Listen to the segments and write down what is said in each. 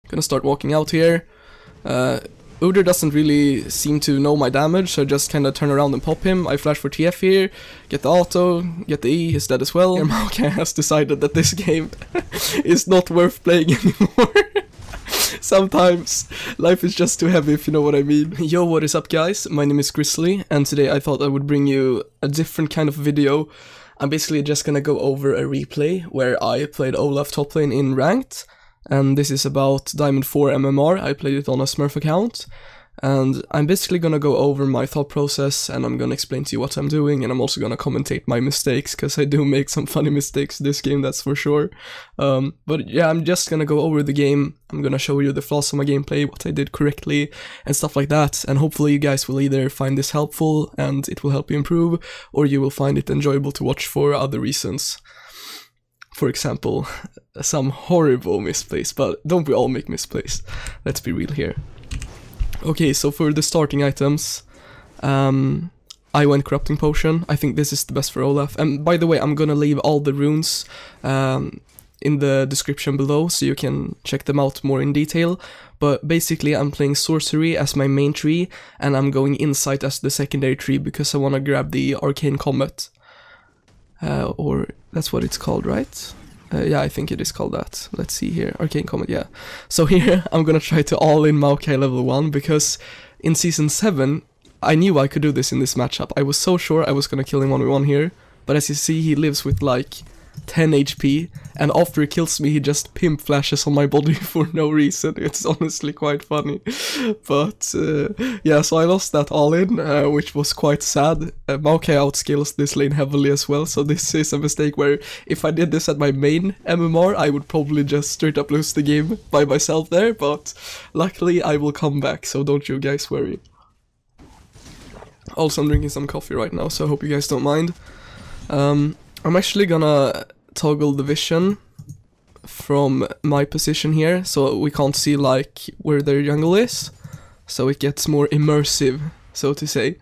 Gonna start walking out here. Udyr doesn't really seem to know my damage, so I just kinda turn around and pop him. I flash for TF here, get the auto, get the E, he's dead as well. Maokai has decided that this game is not worth playing anymore. Sometimes life is just too heavy, if you know what I mean. Yo, what is up guys? My name is Grizzly, and today I thought I would bring you a different kind of video. I'm basically just gonna go over a replay where I played Olaf top lane in ranked. And this is about Diamond 4 MMR. I played it on a Smurf account, and I'm basically gonna go over my thought process, and I'm gonna explain to you what I'm doing, and I'm also gonna commentate my mistakes, because I do make some funny mistakes this game, that's for sure. But yeah, I'm just gonna go over the game. I'm gonna show you the flaws of my gameplay, what I did correctly, and stuff like that, and hopefully you guys will either find this helpful, and it will help you improve, or you will find it enjoyable to watch for other reasons. For example, some horrible misplays, but don't we all make misplays? Let's be real here. Okay, so for the starting items, I went Corrupting Potion. I think this is the best for Olaf. And by the way, I'm gonna leave all the runes in the description below, so you can check them out more in detail. But basically, I'm playing Sorcery as my main tree, and I'm going Insight as the secondary tree, because I want to grab the Arcane Comet. Or that's what it's called, right? Yeah, I think it is called that. Let's see here. Arcane Comet, yeah. So here, I'm gonna try to all-in Maokai level 1, because in Season 7, I knew I could do this in this matchup. I was so sure I was gonna kill him 1v1 here, but as you see, he lives with like 10 HP, and after he kills me, he just pimp flashes on my body for no reason. It's honestly quite funny. But yeah, so I lost that all-in, which was quite sad. Maokai outscales this lane heavily as well, so this is a mistake where if I did this at my main MMR, I would probably just straight up lose the game by myself there, but luckily I will come back, so don't you guys worry. Also, I'm drinking some coffee right now, so I hope you guys don't mind. I'm actually gonna toggle the vision from my position here, so we can't see like where their jungle is, so it gets more immersive, so to say,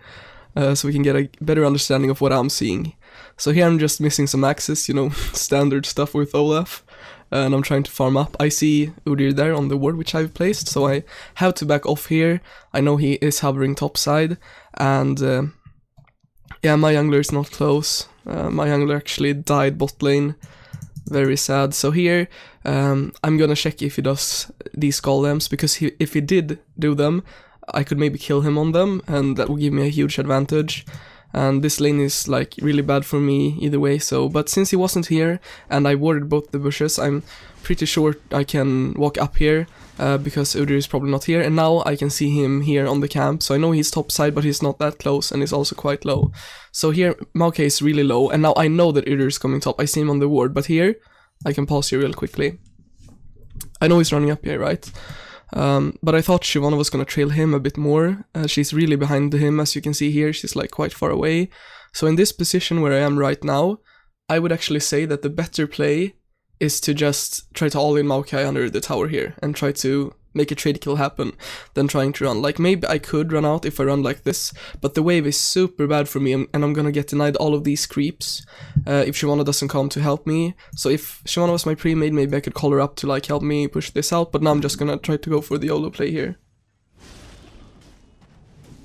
so we can get a better understanding of what I'm seeing. So here I'm just missing some axes, you know, standard stuff with Olaf, and I'm trying to farm up. I see Udyr there on the ward which I've placed, so I have to back off here. I know he is hovering topside, and yeah, my jungler is not close. My jungler actually died bot lane. Very sad. So here, I'm gonna check if he does these golems, because if he did do them, I could maybe kill him on them, and that would give me a huge advantage. And this lane is like really bad for me either way, so, but since he wasn't here, and I warded both the bushes, I'm pretty sure I can walk up here, because Udyr is probably not here, and now I can see him here on the camp, so I know he's top side, but he's not that close, and he's also quite low. So here, Maokai is really low, and now I know that Udyr is coming top. I see him on the ward, but here, I can pause here real quickly. I know he's running up here, right? But I thought Shyvana was gonna trail him a bit more. She's really behind him, as you can see here, she's like quite far away. So in this position where I am right now, I would actually say that the better play is to just try to all-in Maokai under the tower here, and try to make a trade kill happen, than trying to run. Like, maybe I could run out if I run like this, but the wave is super bad for me, and I'm gonna get denied all of these creeps if Shyvana doesn't come to help me. So if Shyvana was my pre-made, maybe I could call her up to like help me push this out, but now I'm just gonna try to go for the YOLO play here.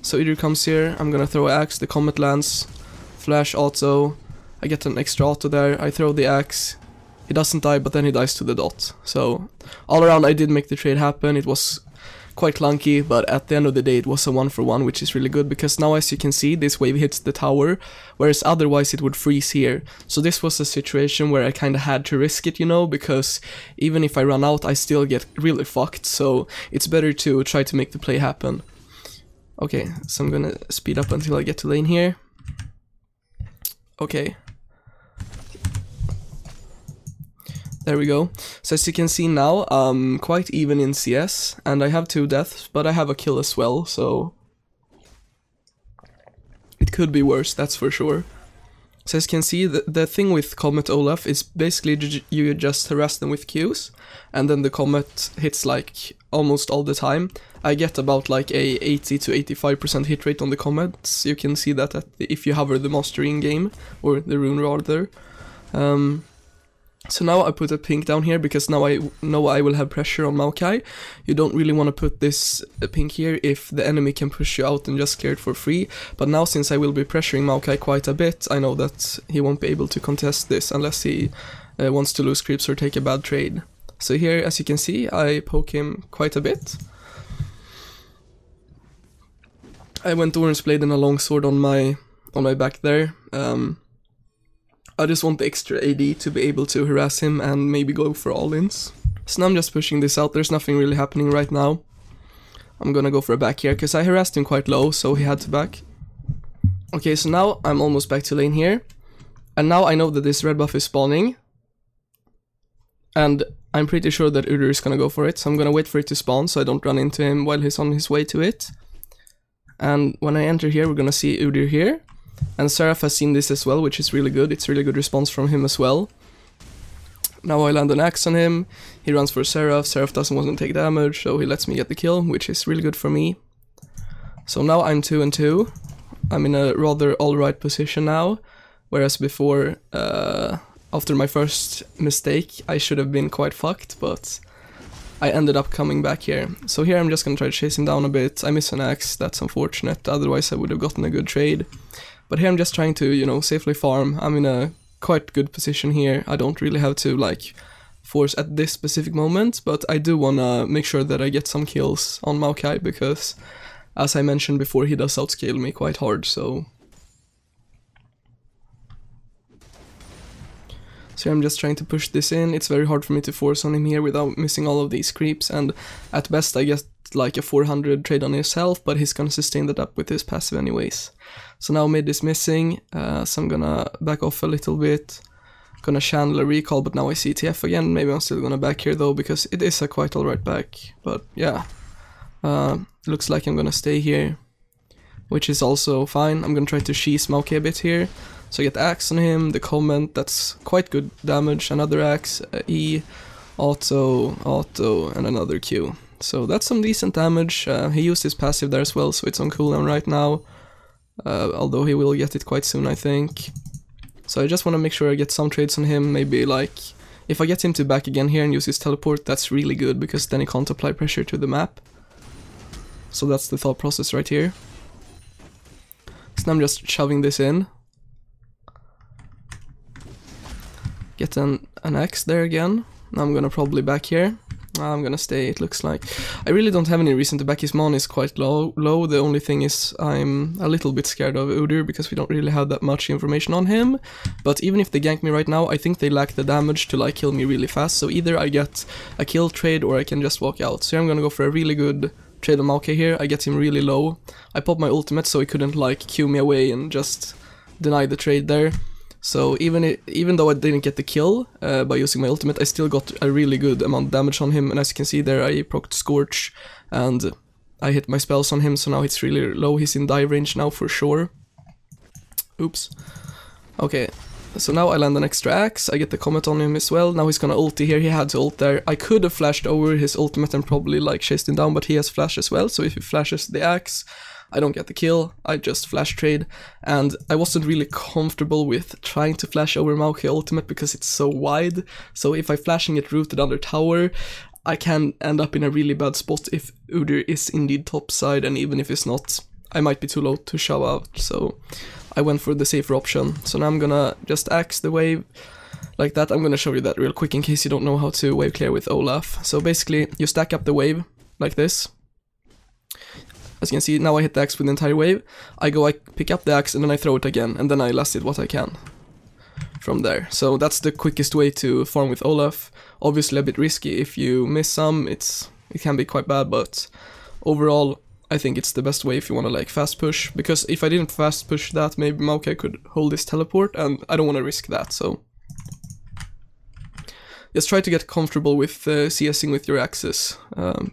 So Udyr comes here, I'm gonna throw an axe, the comet lands, flash auto, I get an extra auto there, I throw the axe. He doesn't die, but then he dies to the dot. So, all around I did make the trade happen. It was quite clunky, but at the end of the day it was a 1-for-1, which is really good, because now, as you can see, this wave hits the tower, whereas otherwise it would freeze here. So this was a situation where I kinda had to risk it, you know, because even if I run out, I still get really fucked, so it's better to try to make the play happen. Okay, so I'm gonna speed up until I get to lane here. Okay. There we go. So as you can see now, I'm quite even in CS, and I have 2 deaths, but I have a kill as well, so it could be worse, that's for sure. So as you can see, the thing with Comet Olaf is basically you just harass them with Qs, and then the Comet hits like almost all the time. I get about like a 80 to 85% hit rate on the Comets. You can see that if you hover the mastery in game, or the rune rather. So now I put a pink down here because now I know I will have pressure on Maokai. You don't really want to put this pink here if the enemy can push you out and just clear it for free. But now since I will be pressuring Maokai quite a bit, I know that he won't be able to contest this unless he wants to lose creeps or take a bad trade. So here, as you can see, I poke him quite a bit. I went Orange Blade and a longsword on my back there. I just want the extra AD to be able to harass him and maybe go for all-ins. So now I'm just pushing this out, there's nothing really happening right now. I'm gonna go for a back here, because I harassed him quite low, so he had to back. Okay, so now I'm almost back to lane here. And now I know that this red buff is spawning. And I'm pretty sure that Udyr is gonna go for it, so I'm gonna wait for it to spawn so I don't run into him while he's on his way to it. And when I enter here, we're gonna see Udyr here. And Seraph has seen this as well, which is really good. It's really good response from him as well. Now I land an axe on him. He runs for Seraph. Seraph doesn't want to take damage, so he lets me get the kill, which is really good for me. So now I'm 2-2. I'm in a rather alright position now. Whereas before, after my first mistake, I should have been quite fucked, but I ended up coming back here. So here I'm just gonna try to chase him down a bit. I miss an axe, that's unfortunate. Otherwise I would have gotten a good trade. But here I'm just trying to, you know, safely farm. I'm in a quite good position here. I don't really have to, like, force at this specific moment, but I do wanna make sure that I get some kills on Maokai, because, as I mentioned before, he does outscale me quite hard, so... So I'm just trying to push this in. It's very hard for me to force on him here without missing all of these creeps, and at best I get like a 400 trade on his health, but he's gonna sustain that up with his passive anyways. So now mid is missing, so I'm gonna back off a little bit. Gonna channel a recall, but now I see TF again. Maybe I'm still gonna back here though, because it is a quite alright back. But yeah, looks like I'm gonna stay here, which is also fine. I'm gonna try to cheese Maokai a bit here. So I get axe on him, the comment, that's quite good damage, another axe, E, auto, and another Q. So that's some decent damage. He used his passive there as well, so it's on cooldown right now. Although he will get it quite soon, I think. So I just want to make sure I get some trades on him, maybe like... If I get him to back again here and use his teleport, that's really good, because then he can't apply pressure to the map. So that's the thought process right here. So now I'm just shoving this in. Get an axe there again. Now I'm gonna probably back here. I'm gonna stay, it looks like. I really don't have any reason to back. His mon is quite low. The only thing is I'm a little bit scared of Udyr because we don't really have that much information on him. But even if they gank me right now, I think they lack the damage to like kill me really fast. So either I get a kill trade or I can just walk out. So here I'm gonna go for a really good trade on Maokai here. I get him really low. I pop my ultimate so he couldn't like Q me away and just deny the trade there. So even though I didn't get the kill by using my ultimate, I still got a really good amount of damage on him, and as you can see there, I procced Scorch, and I hit my spells on him, so now it's really low. He's in dive range now for sure. Oops. Okay, so now I land an extra axe, I get the comment on him as well. Now he's gonna ulti here, he had to ult there. I could have flashed over his ultimate and probably like chased him down, but he has flash as well, so if he flashes the axe, I don't get the kill, I just flash trade, and I wasn't really comfortable with trying to flash over Maokai ultimate because it's so wide, so if I'm flashing it rooted under tower, I can end up in a really bad spot if Udyr is indeed topside, and even if it's not, I might be too low to shove out, so I went for the safer option. So now I'm gonna just axe the wave like that. I'm gonna show you that real quick in case you don't know how to wave clear with Olaf. So basically, you stack up the wave like this. As you can see, now I hit the axe with the entire wave. I pick up the axe and then I throw it again, and then I last it what I can from there. So that's the quickest way to farm with Olaf. Obviously a bit risky. If you miss some, it can be quite bad, but overall I think it's the best way if you want to like fast push, because if I didn't fast push that, maybe Maokai could hold his teleport, and I don't want to risk that, so just try to get comfortable with CSing with your axes.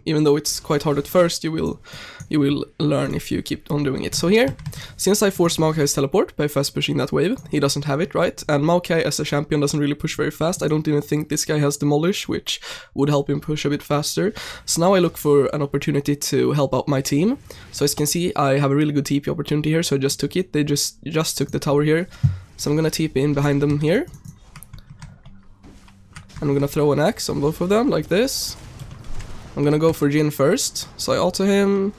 Even though it's quite hard at first, you will learn if you keep on doing it. So here, since I forced Maokai's teleport by fast pushing that wave, he doesn't have it, right? And Maokai as a champion doesn't really push very fast. I don't even think this guy has Demolish, which would help him push a bit faster. So now I look for an opportunity to help out my team. So as you can see, I have a really good TP opportunity here, so I just took it. They just took the tower here. So I'm gonna TP in behind them here. I'm gonna throw an axe on both of them, like this. I'm gonna go for Jin first, so I auto him.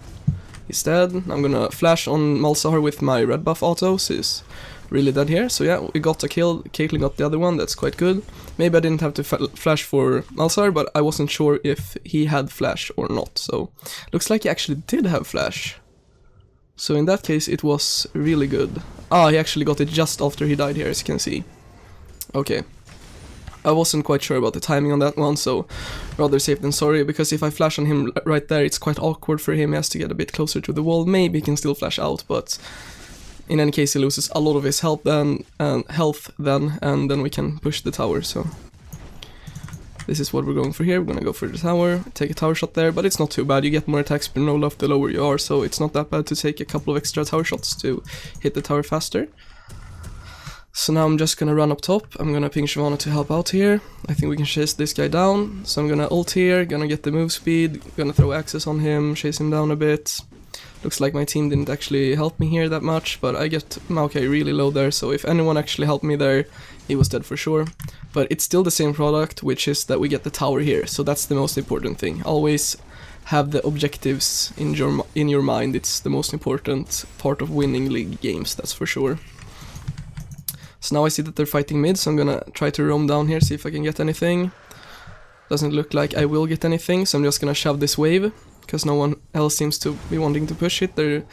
He's dead. I'm gonna flash on Malzahar with my red buff autos. He's really dead here. So yeah, we got a kill. Caitlyn got the other one, that's quite good. Maybe I didn't have to flash for Malzahar, but I wasn't sure if he had flash or not. So looks like he actually did have flash. So in that case, it was really good. Ah, he actually got it just after he died here, as you can see. Okay. I wasn't quite sure about the timing on that one, so rather safe than sorry, because if I flash on him right there, it's quite awkward for him. He has to get a bit closer to the wall. Maybe he can still flash out, but in any case, he loses a lot of his health then, and then we can push the tower, so this is what we're going for here. We're gonna go for the tower, take a tower shot there, but it's not too bad. You get more attacks per Olaf the lower you are, so it's not that bad to take a couple of extra tower shots to hit the tower faster. So now I'm just gonna run up top. I'm gonna ping Shyvana to help out here. I think we can chase this guy down. So I'm gonna ult here, gonna get the move speed, gonna throw axes on him, chase him down a bit. Looks like my team didn't actually help me here that much, but I get Maokai really low there, so if anyone actually helped me there, he was dead for sure. But it's still the same product, which is that we get the tower here, so that's the most important thing. Always have the objectives in your mind. It's the most important part of winning league games, that's for sure. So now I see that they're fighting mid, so I'm gonna try to roam down here, see if I can get anything. Doesn't look like I will get anything, so I'm just gonna shove this wave, because no one else seems to be wanting to push it. They're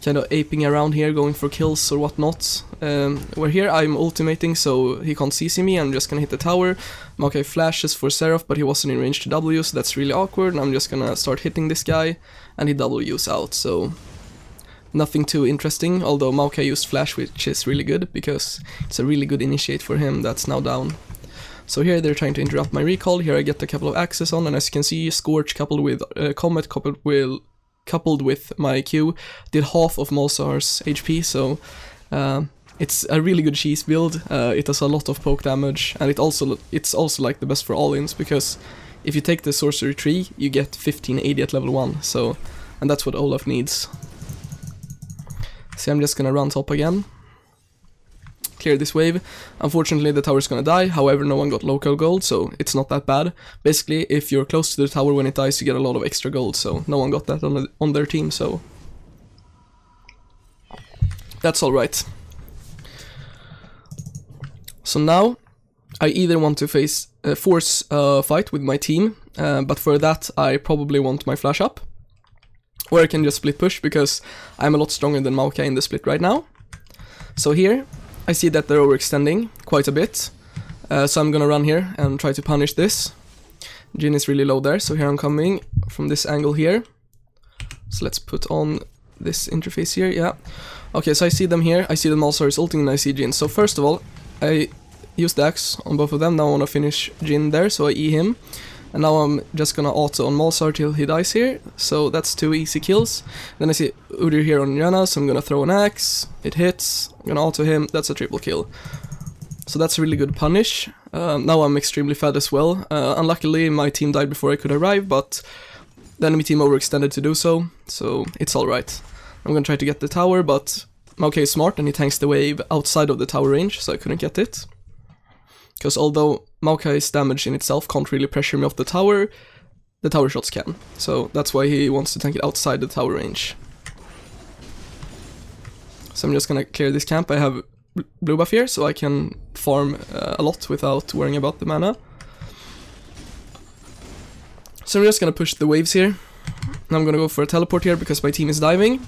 kind of aping around here, going for kills or whatnot. Where here I'm ultimating, so he can't CC me. I'm just gonna hit the tower. Maokai flashes for Seraph, but he wasn't in range to W, so that's really awkward. And I'm just gonna start hitting this guy, and he W's out, so nothing too interesting, although Maokai used flash, which is really good, because it's a really good initiate for him that's now down. So here they're trying to interrupt my recall. Here I get a couple of axes on, and as you can see, Scorch coupled with Comet coupled with my Q did half of Malzahar's HP, so it's a really good cheese build. It does a lot of poke damage, and it's also like the best for all-ins, because if you take the sorcery tree, you get 1580 at level 1, so, and that's what Olaf needs. So I'm just gonna run top again, clear this wave. Unfortunately the tower's gonna die, however no one got local gold, so it's not that bad. Basically, if you're close to the tower when it dies, you get a lot of extra gold, so no one got that on their team, so that's alright. So now I either want to force a fight with my team, but for that I probably want my flash up. Or I can just split push, because I'm a lot stronger than Maokai in the split right now. So here, I see that they're overextending quite a bit. So I'm gonna run here and try to punish this. Jin is really low there, so here I'm coming from this angle here. So let's put on this interface here, yeah. Okay, so I see them here, I see the Malzahar is ulting, and I see Jin. So first of all, I use the axe on both of them. Now I wanna finish Jin there, so I E him. And now I'm just gonna auto on Malzahar till he dies here, so that's 2 easy kills. Then I see Udyr here on Yana, so I'm gonna throw an axe, it hits, I'm gonna auto him, that's a triple kill. So that's a really good punish. Now I'm extremely fed as well. Unluckily my team died before I could arrive, but the enemy team overextended to do so it's alright. I'm gonna try to get the tower, but Maokai is smart and he tanks the wave outside of the tower range, so I couldn't get it. Because although Maokai's damage in itself can't really pressure me off the tower shots can. So that's why he wants to tank it outside the tower range. So I'm just gonna clear this camp. I have blue buff here, so I can farm a lot without worrying about the mana. So I'm just gonna push the waves here. And I'm gonna go for a teleport here because my team is diving.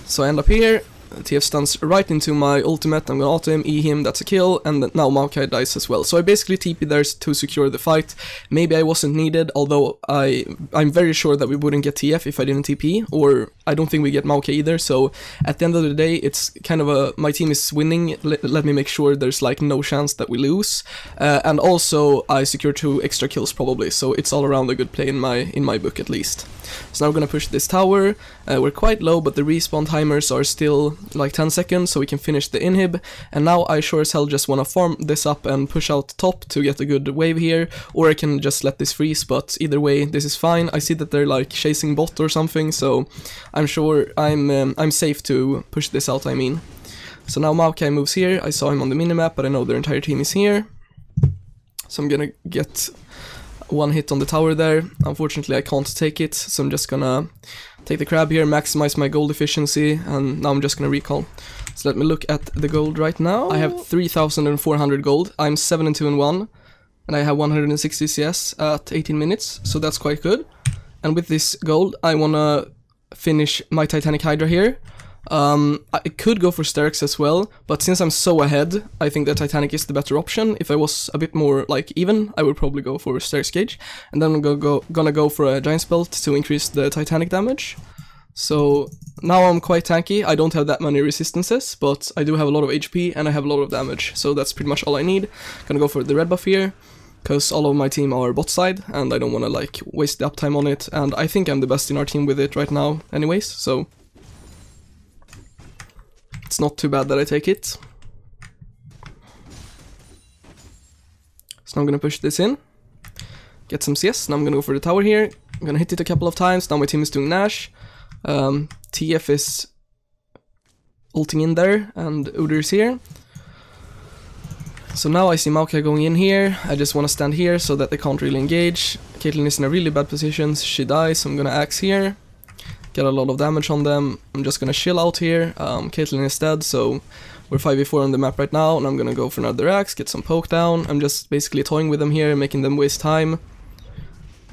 So I end up here. TF stuns right into my ultimate, I'm gonna auto him, E him, that's a kill, and now Maokai dies as well. So I basically TP there to secure the fight. Maybe I wasn't needed, although I'm very sure that we wouldn't get TF if I didn't TP, or I don't think we get Maokai either, so at the end of the day, it's kind of my team is winning, let me make sure there's like no chance that we lose, and also I secured 2 extra kills probably, so it's all around a good play in my book at least. So now we're gonna push this tower. We're quite low, but the respawn timers are still like 10 seconds, so we can finish the inhib. And now I sure as hell just wanna farm this up and push out top to get a good wave here, or I can just let this freeze, but either way, this is fine. I see that they're like chasing bot or something, so I'm sure I'm safe to push this out, I mean. So now Maokai moves here. I saw him on the minimap, but I know their entire team is here. So I'm gonna get one hit on the tower there. Unfortunately I can't take it, so I'm just gonna take the crab here, maximize my gold efficiency, and now I'm just gonna recall. So let me look at the gold right now. I have 3,400 gold, I'm 7-2-1, and I have 160 CS at 18 minutes, so that's quite good. And with this gold, I wanna finish my Titanic Hydra here. I could go for Sterx as well, but since I'm so ahead, I think that Titanic is the better option. If I was a bit more like even, I would probably go for Sterx Gauge, and then I'm gonna go for a Giant's Belt to increase the Titanic damage. So now I'm quite tanky. I don't have that many resistances, but I do have a lot of HP and I have a lot of damage, so that's pretty much all I need. Gonna go for the red buff here, because all of my team are bot side, and I don't want to like waste the uptime on it, and I think I'm the best in our team with it right now anyways, so it's not too bad that I take it. So now I'm gonna push this in, get some CS, now I'm gonna go for the tower here, I'm gonna hit it a couple of times, now my team is doing Nash, TF is ulting in there, and Udyr is here. So now I see Maokai going in here, I just want to stand here so that they can't really engage. Caitlyn is in a really bad position, she dies, so I'm gonna axe here. Get a lot of damage on them. I'm just gonna chill out here. Caitlyn is dead, so we're 5v4 on the map right now, and I'm gonna go for another axe, get some poke down. I'm just basically toying with them here, making them waste time.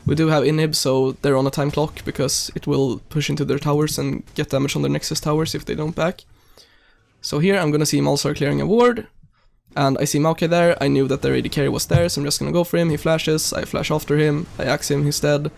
We do have inhib, so they're on a time clock, because it will push into their towers and get damage on their Nexus towers if they don't back. So here I'm gonna see Malzahar clearing a ward, and I see Maokai there. I knew that their AD carry was there, so I'm just gonna go for him. He flashes, I flash after him, I axe him, he's dead.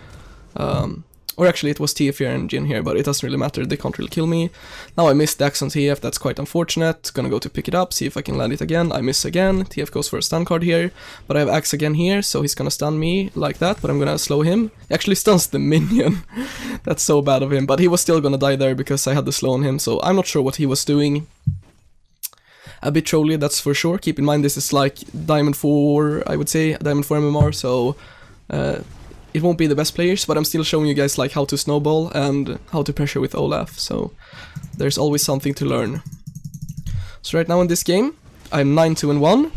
Or actually it was TF here and Jhin here, but it doesn't really matter, they can't really kill me. Now I missed the axe on TF, that's quite unfortunate. Gonna go to pick it up, see if I can land it again. I miss again, TF goes for a stun card here, but I have axe again here, so he's gonna stun me like that, but I'm gonna slow him. He actually stuns the minion. That's so bad of him, but he was still gonna die there because I had the slow on him, so I'm not sure what he was doing. A bit trolly, that's for sure. Keep in mind this is like Diamond 4, I would say, Diamond 4 MMR, so it won't be the best players, but I'm still showing you guys like how to snowball and how to pressure with Olaf, so there's always something to learn. So right now in this game, I'm 9-2-1,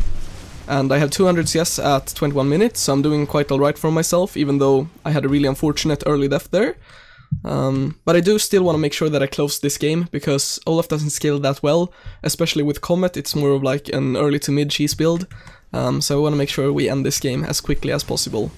and I have 200 CS at 21 minutes, so I'm doing quite alright for myself, even though I had a really unfortunate early death there. But I do still want to make sure that I close this game, because Olaf doesn't scale that well, especially with Comet. It's more of like an early to mid cheese build, so I want to make sure we end this game as quickly as possible.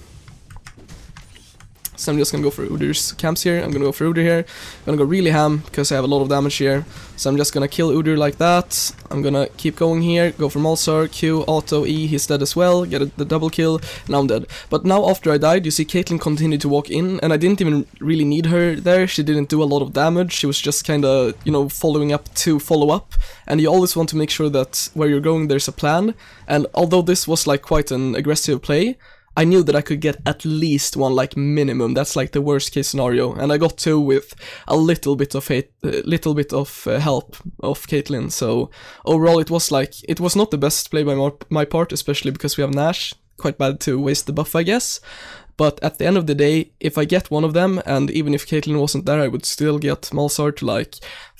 So I'm just gonna go for Udyr's camps here. I'm gonna go for Udyr here. I'm gonna go really ham because I have a lot of damage here. So I'm just gonna kill Udyr like that. I'm gonna keep going here, go for Malzahar, Q, auto, E, he's dead as well, get the double kill, now I'm dead. But now after I died, you see Caitlyn continued to walk in, and I didn't even really need her there. She didn't do a lot of damage, she was just kinda, you know, following up to follow up. And you always want to make sure that where you're going there's a plan. And although this was like quite an aggressive play, I knew that I could get at least one, like minimum. That's like the worst case scenario, and I got two with a little bit of help of Caitlyn. So overall, it was not the best play by my part, especially because we have Nash. Quite bad to waste the buff, I guess. But at the end of the day, if I get one of them, and even if Caitlyn wasn't there, I would still get Malzahar to like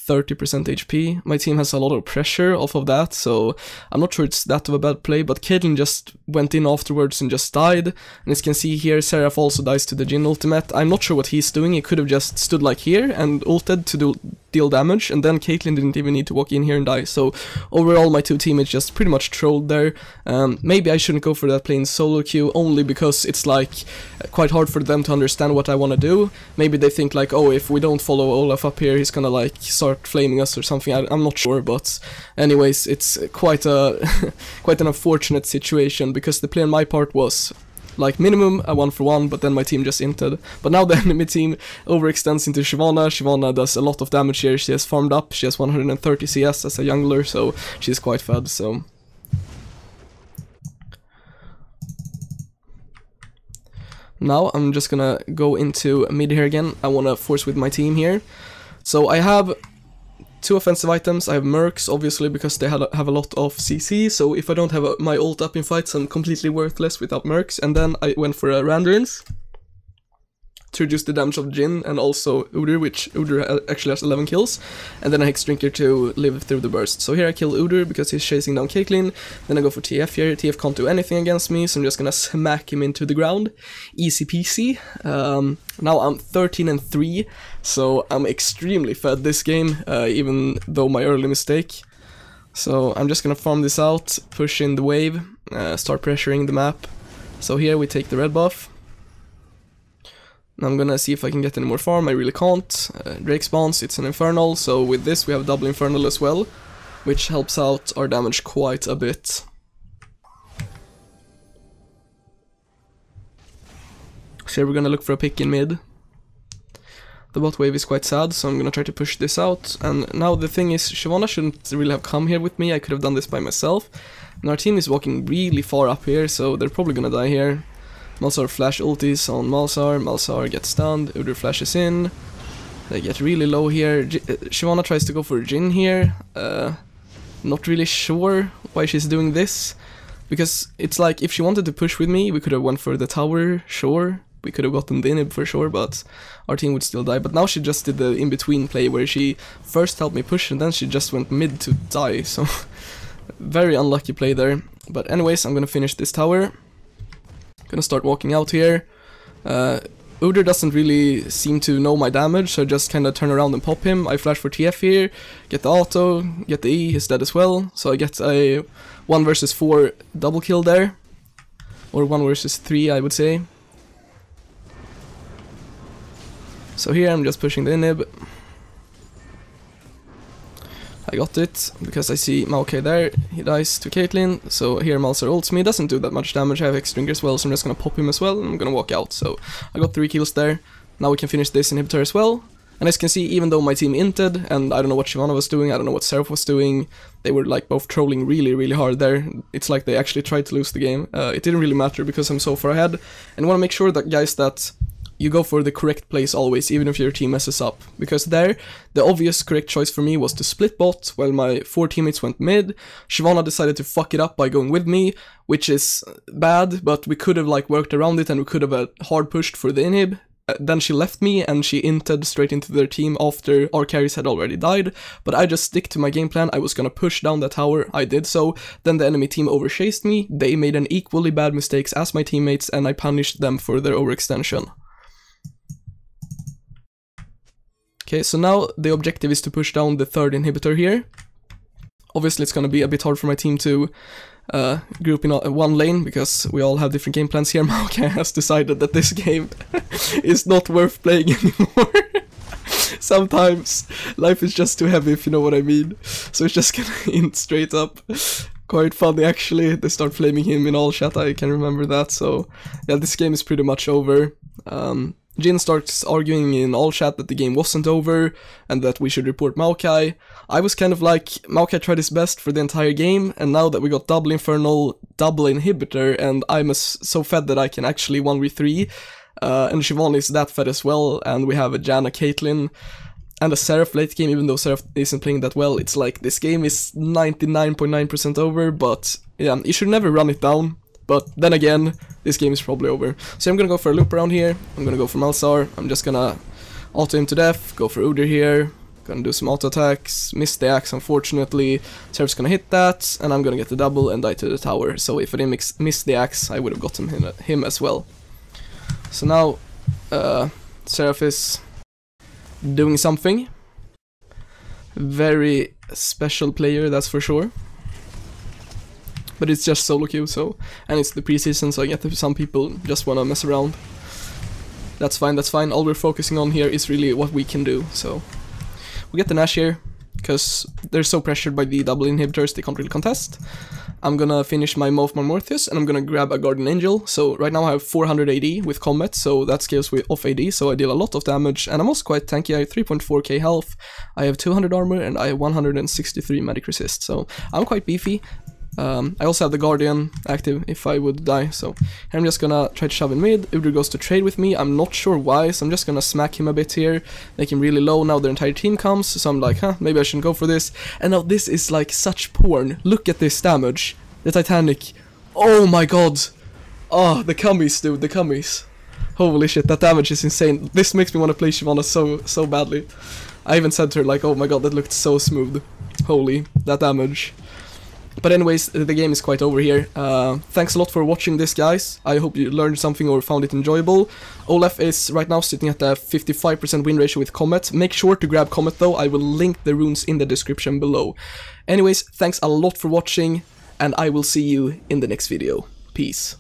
30% HP. My team has a lot of pressure off of that, so I'm not sure it's that of a bad play, but Caitlyn just went in afterwards and just died. And as you can see here, Seraph also dies to the Jhin ultimate. I'm not sure what he's doing. He could have just stood like here and ulted to deal damage, and then Caitlyn didn't even need to walk in here and die. So overall, my two teammates just pretty much trolled there. Maybe I shouldn't go for that play in solo queue, only because it's like quite hard for them to understand what I want to do. Maybe they think like, oh, if we don't follow Olaf up here, he's gonna like start flaming us or something. I'm not sure, but anyways, it's quite a quite an unfortunate situation, because the play on my part was like minimum a 1-for-1, but then my team just inted. But now the enemy team overextends into Shyvana. Shyvana does a lot of damage here. She has farmed up, she has 130 CS as a jungler, so she's quite fed. So now I'm just gonna go into mid here again. I wanna force with my team here. So I have two offensive items. I have Mercs, obviously, because they have a lot of CC, so if I don't have my ult up in fights, I'm completely worthless without Mercs. And then I went for a Randuin's. to reduce the damage of Jin and also Udyr, which Udyr actually has 11 kills, and then I Hex Drinker to live through the burst. So here I kill Udyr because he's chasing down Caitlyn, then I go for TF here. TF can't do anything against me, so I'm just gonna smack him into the ground. Easy peasy. Now I'm 13-3, so I'm extremely fed this game, even though my early mistake. So I'm just gonna farm this out, push in the wave, start pressuring the map. So here we take the red buff. I'm gonna see if I can get any more farm. I really can't. Drake spawns, it's an Infernal, so with this we have double Infernal as well, which helps out our damage quite a bit. So here we're gonna look for a pick in mid. The bot wave is quite sad, so I'm gonna try to push this out. And now the thing is, Shyvana shouldn't really have come here with me. I could have done this by myself. And our team is walking really far up here, so they're probably gonna die here. Malzahar flash ultis on Malzahar. Malzahar gets stunned. Udyr flashes in. They get really low here. Shyvana tries to go for Jin here. Not really sure why she's doing this. Because it's like, if she wanted to push with me, we could have went for the tower, sure. We could have gotten the inhib for sure, but our team would still die. But now she just did the in-between play where she first helped me push and then she just went mid to die. So, very unlucky play there. But anyways, I'm gonna finish this tower. Gonna start walking out here. Udyr doesn't really seem to know my damage, so I just kinda turn around and pop him. I flash for TF here, get the auto, get the E, he's dead as well. So I get a 1 versus 4 double kill there. Or 1 versus 3, I would say. So here I'm just pushing the inhib. I got it, because I see Maokai there, he dies to Caitlyn, so here Malzahar ults me, doesn't do that much damage, I have Hex Drinker as well, so I'm just gonna pop him as well, and I'm gonna walk out, so I got 3 kills there. Now we can finish this inhibitor as well, and as you can see, even though my team inted, and I don't know what Shyvana was doing, I don't know what Seraph was doing, they were like both trolling really hard there. It's like they actually tried to lose the game. It didn't really matter because I'm so far ahead, and I wanna make sure that, guys, that you go for the correct place always, even if your team messes up. Because there, the obvious correct choice for me was to split bot while my 4 teammates went mid. Shyvana decided to fuck it up by going with me, which is bad, but we could have like worked around it and we could have hard pushed for the inhib. Then she left me and she inted straight into their team after our carries had already died, but I just stick to my game plan. I was gonna push down the tower, I did so, then the enemy team overchased me, they made an equally bad mistakes as my teammates and I punished them for their overextension. Okay, so now the objective is to push down the 3rd inhibitor here. Obviously it's gonna be a bit hard for my team to group in one lane, because we all have different game plans here. Maokai has decided that this game is not worth playing anymore. Sometimes life is just too heavy, if you know what I mean. So it's just gonna int straight up. Quite funny actually, they start flaming him in all chat, I can remember that. So yeah, this game is pretty much over. Jin starts arguing in all chat that the game wasn't over and that we should report Maokai. I was kind of like, Maokai tried his best for the entire game, and now that we got double Infernal, double Inhibitor, and I'm so fed that I can actually 1v3, and Shyvana is that fed as well, and we have a Janna Caitlyn and a Seraph late game, even though Seraph isn't playing that well. It's like, this game is 99.9% over, but yeah, you should never run it down. But then again, this game is probably over. So I'm gonna go for a loop around here. I'm gonna go for Malzahar. I'm just gonna auto him to death. Go for Udyr here. Gonna do some auto attacks. Miss the axe, unfortunately. Seraph's gonna hit that, and I'm gonna get the double and die to the tower. So if I didn't miss the axe, I would have gotten him as well. So now, Seraph is doing something. Very special player, that's for sure. But it's just solo queue, so, and it's the preseason, so I get that some people just wanna mess around. That's fine, that's fine. All we're focusing on here is really what we can do, so. We get the Nash here, because they're so pressured by the double inhibitors, they can't really contest. I'm gonna finish my Moth Morpheus, and I'm gonna grab a Guardian Angel. So right now I have 400 AD with combat, so that scales with off AD, so I deal a lot of damage, and I'm also quite tanky. I have 3.4k health, I have 200 armor, and I have 163 magic resist, so I'm quite beefy. I also have the Guardian active if I would die, so I'm just gonna try to shove in mid. Udyr goes to trade with me, I'm not sure why, so I'm just gonna smack him a bit here, make him really low. Now their entire team comes, so I'm like, maybe I shouldn't go for this. And now this is like such porn. Look at this damage. The Titanic. Oh my god. Oh, the cummies, dude, the cummies. Holy shit, that damage is insane. This makes me want to play Shyvana so badly. I even said to her like, oh my god, that looked so smooth. Holy, that damage. But anyways, the game is quite over here. Thanks a lot for watching this, guys. I hope you learned something or found it enjoyable. Olaf is right now sitting at a 55% win ratio with Comet. Make sure to grab Comet though, I will link the runes in the description below. Anyways, thanks a lot for watching, and I will see you in the next video. Peace.